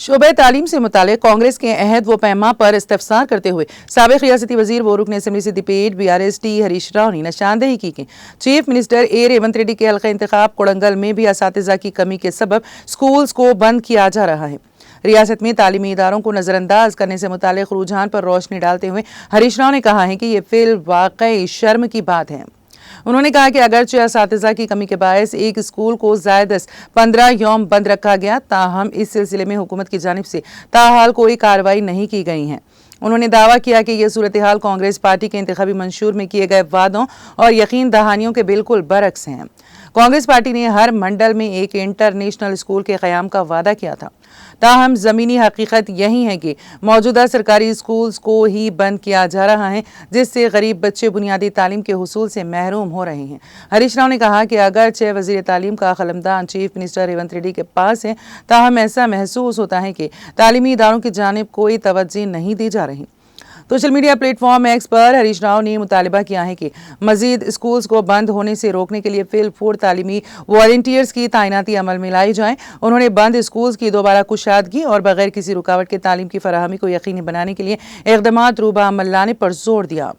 شعبہ تعلیم سے متعلق کانگریس کے عہد و پیما پر استفسار کرتے ہوئے سابق ریاستی وزیر و رکن اسمبلی سدیپیٹ BRS ہریش راؤ نے نشاندہی کی کہ چیف منسٹر ریونت ریڈی کے حلقہ انتخاب کوڑنگل میں بھی اساتذہ کی کمی کے سبب سکولز کو بند کیا جا رہا ہے۔ ریاست میں تعلیمی اداروں کو نظر انداز کرنے سے متعلق رجحان پر روشنی ڈالتے ہوئے ہریش راؤ نے کہا ہے کہ یہ فی الواقع شرم کی بات ہے۔ انہوں نے کہا کہ اگرچہ اساتذہ کی کمی کے باعث ایک اسکول کو زائد از 15 یوم بند رکھا گیا، تاہم اس سلسلے میں حکومت کی جانب سے تاحال کوئی کارروائی نہیں کی گئی ہے۔ انہوں نے دعویٰ کیا کہ یہ صورتحال کانگریس پارٹی کے انتخابی منشور میں کیے گئے وعدوں اور یقین دہانیوں کے بالکل برعکس ہیں۔ کانگریس پارٹی نے ہر منڈل میں ایک انٹرنیشنل اسکول کے قیام کا وعدہ کیا تھا، تاہم زمینی حقیقت یہی ہے کہ موجودہ سرکاری اسکولز کو ہی بند کیا جا رہا ہے، جس سے غریب بچے بنیادی تعلیم کے حصول سے محروم ہو رہے ہیں۔ ہریش راؤ نے کہا کہ اگرچہ وزیر تعلیم کا قلمدان چیف منسٹر ریونت ریڈی کے پاس ہے، تاہم ایسا محسوس ہوتا ہے کہ تعلیمی اداروں کی جانب کوئی توجہ نہیں دی جا رہی۔ Social media platform X پر ہریش راؤ نے مطالبہ کیا ہے کہ مزید اسکولز کو بند ہونے سے روکنے کے لیے فی الفور تعلیمی والنٹیئرز کی تعیناتی عمل میں لائی جائے۔ انہوں نے بند اسکولز کی دوبارہ کشادگی اور بغیر کسی رکاوٹ کے تعلیم کی فراہمی کو یقینی بنانے کے لیے اقدامات روبہ عمل لانے پر زور دیا۔